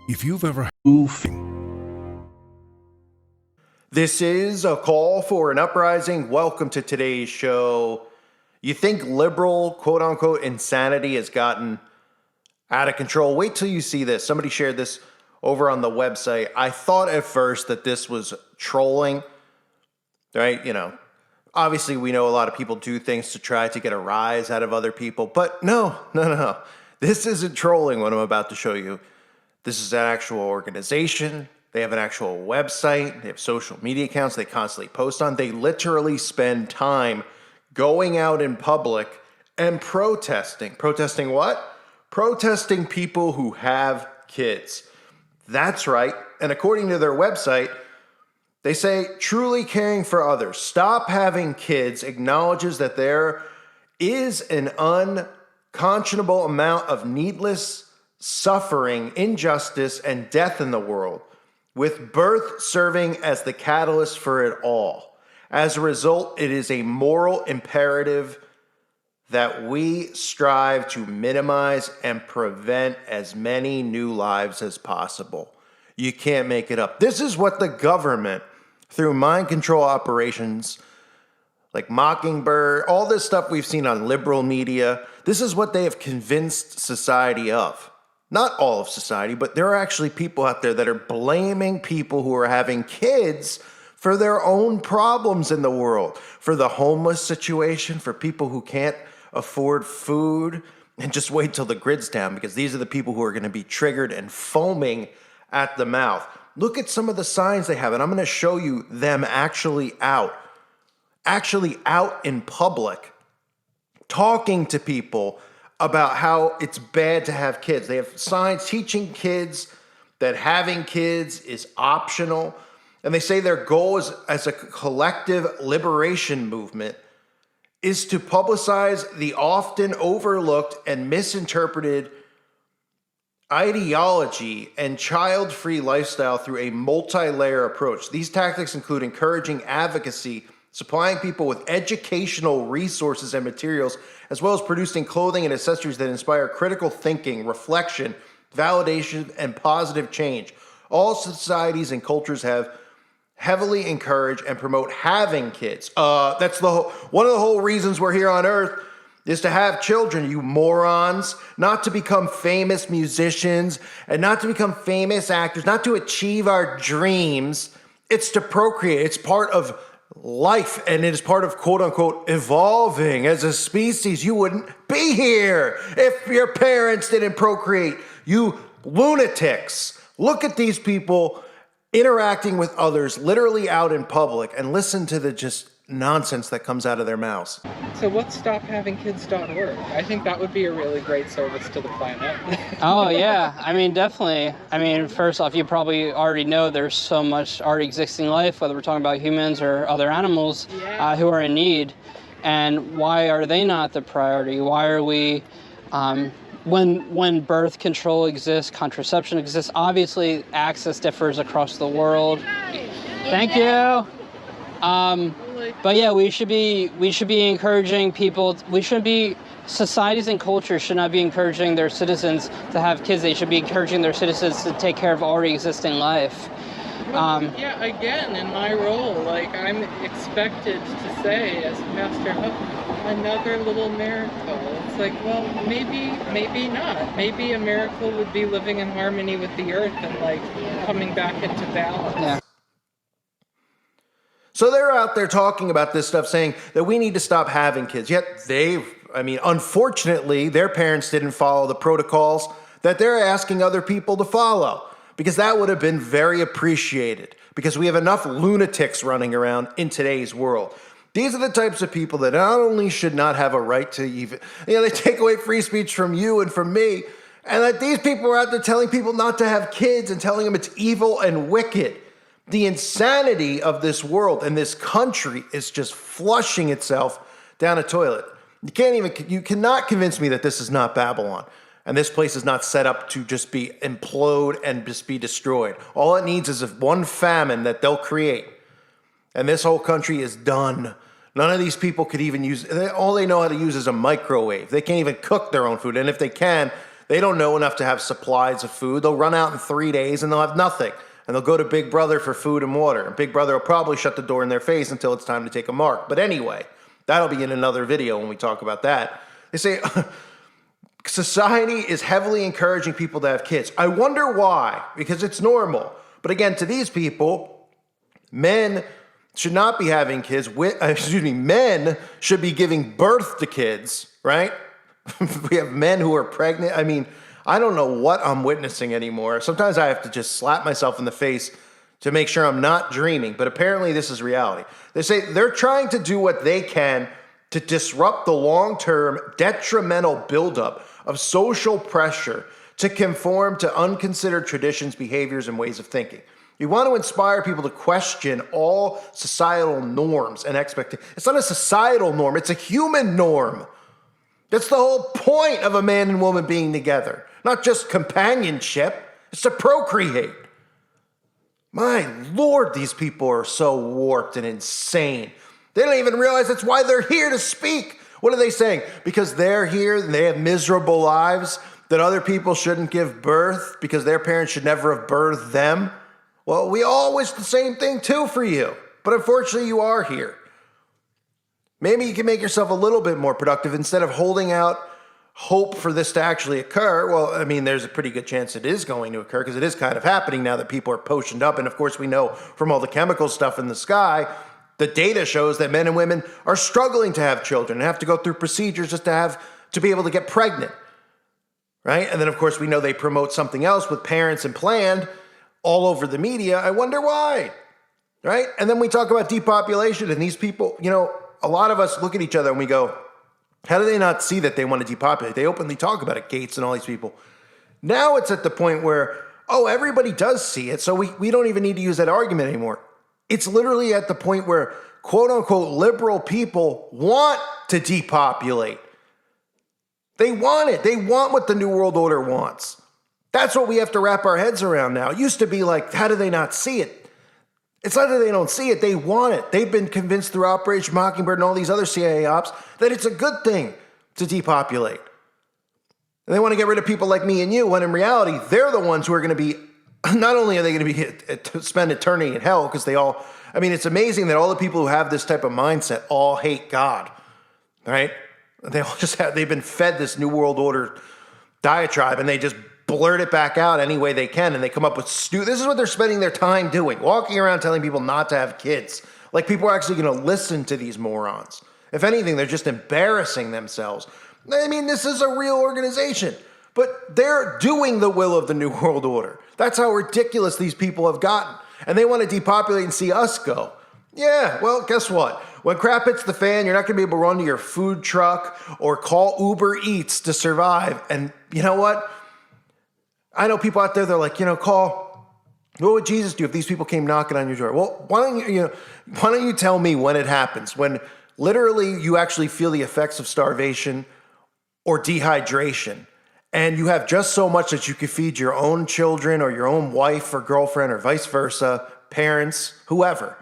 If you've ever moving. This is a call for an uprising. Welcome to today's show. You think liberal, quote unquote, insanity has gotten out of control? Wait till you see this. Somebody shared this over on the website. I thought at first that this was trolling, right? You know, obviously we know a lot of people do things to try to get a rise out of other people, but no. This isn't trolling what I'm about to show you. This is an actual organization. They have an actual website. They have social media accounts they constantly post on. They literally spend time going out in public and protesting. Protesting what? Protesting people who have kids. That's right. And according to their website, they say truly caring for others, stop having kids, acknowledges that there is an unconscionable amount of needless suffering, injustice, and death in the world, with birth serving as the catalyst for it all. As a result, it is a moral imperative that we strive to minimize and prevent as many new lives as possible. You can't make it up. This is what the government, through mind control operations like Mockingbird, all this stuff we've seen on liberal media, this is what they have convinced society of. Not all of society, but there are actually people out there that are blaming people who are having kids for their own problems in the world, for the homeless situation, for people who can't afford food. And just wait till the grid's down, because these are the people who are going to be triggered and foaming at the mouth. Look at some of the signs they have, and I'm going to show you them actually out in public, talking to people about how it's bad to have kids. They have signs teaching kids that having kids is optional. And they say their goal is, as a collective liberation movement, is to publicize the often overlooked and misinterpreted ideology and child-free lifestyle through a multi-layer approach. These tactics include encouraging advocacy, supplying people with educational resources and materials, as well as producing clothing and accessories that inspire critical thinking, reflection, validation, and positive change. All societies and cultures have heavily encouraged and promote having kids. That's one of the whole reasons we're here on Earth, is to have children, you morons, not to become famous musicians and not to become famous actors, not to achieve our dreams. It's to procreate. It's part of life, and it is part of, quote unquote, evolving as a species. You wouldn't be here if your parents didn't procreate. You lunatics. Look at these people interacting with others literally out in public, and listen to the just nonsense that comes out of their mouths. So what's stophavingkids.org? I think that would be a really great service to the planet. Oh, yeah. I mean, definitely. I mean, first off, you probably already know there's so much already existing life, whether we're talking about humans or other animals, who are in need. And why are they not the priority? Why are we, when birth control exists, contraception exists, obviously access differs across the world. Thank you. But yeah, we should be encouraging people. Societies and cultures should not be encouraging their citizens to have kids. They should be encouraging their citizens to take care of already existing life. Yeah, again, in my role, like, I'm expected to say as pastor, oh, another little miracle. It's like, well, maybe not. Maybe a miracle would be living in harmony with the earth and, like, coming back into balance. Yeah. So they're out there talking about this stuff, saying that we need to stop having kids. Yet unfortunately, their parents didn't follow the protocols that they're asking other people to follow, because that would have been very appreciated, because we have enough lunatics running around in today's world. These are the types of people that not only should not have a right to even, they take away free speech from you and from me, and that these people are out there telling people not to have kids and telling them it's evil and wicked. The insanity of this world and this country is just flushing itself down a toilet. You cannot convince me that this is not Babylon, and this place is not set up to just be implode and just be destroyed. All it needs is one famine that they'll create, and this whole country is done. None of these people could even all they know how to use is a microwave. They can't even cook their own food, and if they can, They don't know enough to have supplies of food. They'll run out in 3 days and they'll have nothing. And they'll go to Big Brother for food and water. And Big Brother will probably shut the door in their face until it's time to take a mark. But anyway, that'll be in another video when we talk about that. They say society is heavily encouraging people to have kids. I wonder why, because it's normal. But again, to these people, men should not be having kids. Men should be giving birth to kids, right? We have men who are pregnant. I mean, I don't know what I'm witnessing anymore. Sometimes I have to just slap myself in the face to make sure I'm not dreaming. But apparently this is reality. They say they're trying to do what they can to disrupt the long-term detrimental buildup of social pressure to conform to unconsidered traditions, behaviors, and ways of thinking. You want to inspire people to question all societal norms and expectations. It's not a societal norm, it's a human norm. That's the whole point of a man and woman being together. Not just companionship, it's to procreate. My Lord, these people are so warped and insane. They don't even realize that's why they're here to speak. What are they saying? Because they're here and they have miserable lives, that other people shouldn't give birth because their parents should never have birthed them? Well, we all wish the same thing too for you. But unfortunately, you are here. Maybe you can make yourself a little bit more productive instead of holding out hope for this to actually occur. Well, I mean, there's a pretty good chance it is going to occur because it is kind of happening now that people are potioned up. And of course, we know from all the chemical stuff in the sky, the data shows that men and women are struggling to have children and have to go through procedures just to be able to get pregnant, right? And then, of course, we know they promote something else with parents and planned all over the media. I wonder why, right? And then we talk about depopulation and these people, a lot of us look at each other and we go, how do they not see that they want to depopulate? They openly talk about it, Gates and all these people. Now it's at the point where, everybody does see it, so we don't even need to use that argument anymore. It's literally at the point where, quote unquote, liberal people want to depopulate. They want it. They want what the New World Order wants. That's what we have to wrap our heads around now. It used to be like, how do they not see it? It's not that they don't see it, they want it. They've been convinced through Operation Mockingbird and all these other CIA ops that it's a good thing to depopulate. And they want to get rid of people like me and you, when in reality, they're the ones who are going to be, not only are they going to be spend eternity in hell, because it's amazing that all the people who have this type of mindset all hate God, right? They've been fed this New World Order diatribe and they just blurt it back out any way they can, and they come up with this is what they're spending their time doing, walking around telling people not to have kids. Like people are actually going to listen to these morons. If anything, they're just embarrassing themselves. I mean, this is a real organization, but they're doing the will of the New World Order. That's how ridiculous these people have gotten. And they want to depopulate and see us go. Yeah, well, guess what? When crap hits the fan, you're not going to be able to run to your food truck or call Uber Eats to survive. And you know what? I know people out there, they're like, Call, what would Jesus do if these people came knocking on your door? Well, why don't you tell me when it happens, when literally you actually feel the effects of starvation or dehydration, and you have just so much that you could feed your own children or your own wife or girlfriend or vice versa, parents, whoever.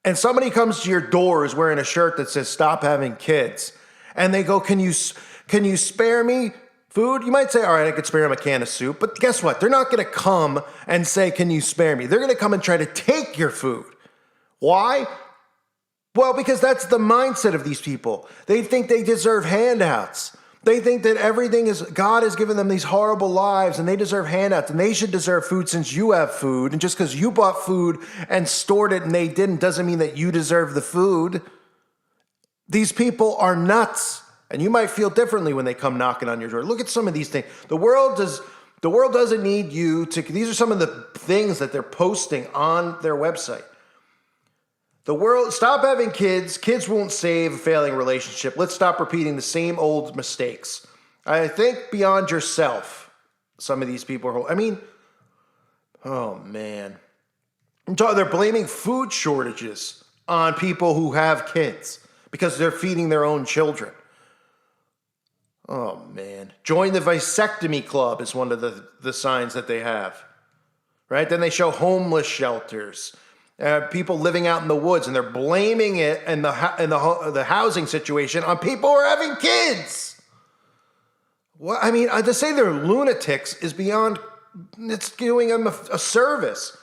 And somebody comes to your door who's wearing a shirt that says, stop having kids. And they go, can you spare me food? You might say, all right, I could spare him a can of soup. But guess what? They're not going to come and say, can you spare me? They're going to come and try to take your food. Why? Well, because that's the mindset of these people. They think they deserve handouts. They think that God has given them these horrible lives and they deserve handouts and they should deserve food since you have food. And just because you bought food and stored it and they didn't doesn't mean that you deserve the food. These people are nuts. And you might feel differently when they come knocking on your door. Look at some of these things. The world doesn't need you to, these are some of the things that they're posting on their website. Stop having kids. Kids won't save a failing relationship. Let's stop repeating the same old mistakes. I think beyond yourself, some of these people are, oh man. They're blaming food shortages on people who have kids because they're feeding their own children. Oh, man. Join the vasectomy club is one of the signs that they have, right? Then they show homeless shelters, people living out in the woods, and they're blaming it and the housing situation on people who are having kids. Well, I mean, to say they're lunatics is beyond, it's doing them a service.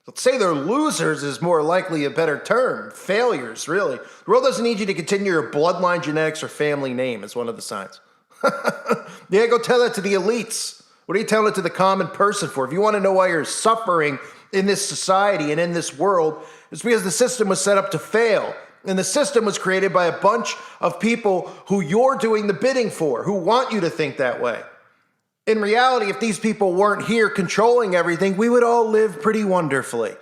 Let's say they're losers is more likely a better term. Failures, really. The world doesn't need you to continue your bloodline, genetics, or family name is one of the signs. Yeah, go tell that to the elites. What are you telling it to the common person for? If you want to know why you're suffering in this society and in this world, it's because the system was set up to fail. And the system was created by a bunch of people who you're doing the bidding for, who want you to think that way. In reality, if these people weren't here controlling everything, we would all live pretty wonderfully.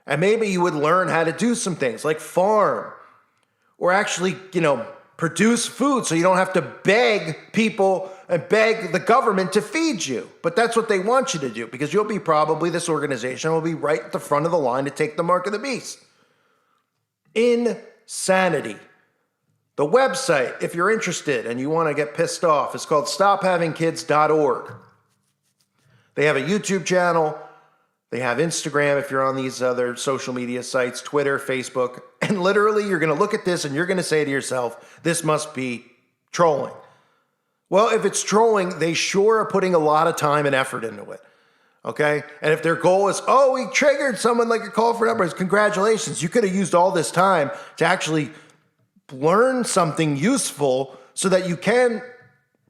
And maybe you would learn how to do some things like farm or actually, produce food so you don't have to beg people and beg the government to feed you. But that's what they want you to do because you'll be probably, this organization will be right at the front of the line to take the mark of the beast. Insanity. The website, if you're interested and you want to get pissed off, is called stophavingkids.org. They have a YouTube channel. They have Instagram if you're on these other social media sites, Twitter, Facebook. And literally, you're going to look at this and you're going to say to yourself, this must be trolling. Well, if it's trolling, they sure are putting a lot of time and effort into it. Okay? And if their goal is, we triggered someone like a call for numbers, congratulations. You could have used all this time to actually learn something useful so that you can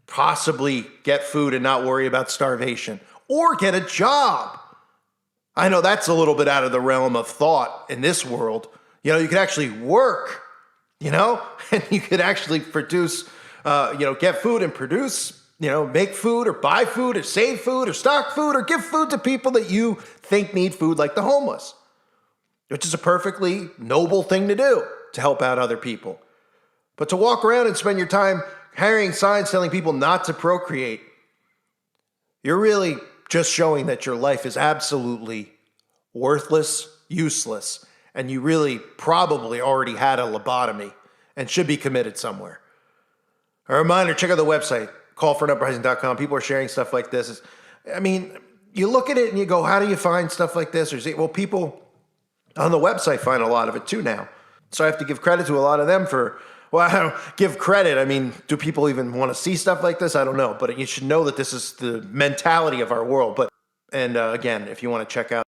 possibly get food and not worry about starvation or get a job. I know that's a little bit out of the realm of thought in this world. You could actually work, and you could actually produce, get food and produce, make food or buy food or save food or stock food or give food to people that you think need food, like the homeless, which is a perfectly noble thing to do to help out other people. But to walk around and spend your time carrying signs telling people not to procreate, you're really just showing that your life is absolutely worthless, useless, and you really probably already had a lobotomy and should be committed somewhere. A reminder, check out the website, callforanuprising.com. People are sharing stuff like this. You look at it and you go, how do you find stuff like this? Well, people on the website find a lot of it too now. So I have to give credit to a lot of them I don't give credit. Do people even want to see stuff like this? I don't know. But you should know that this is the mentality of our world. Again, if you want to check out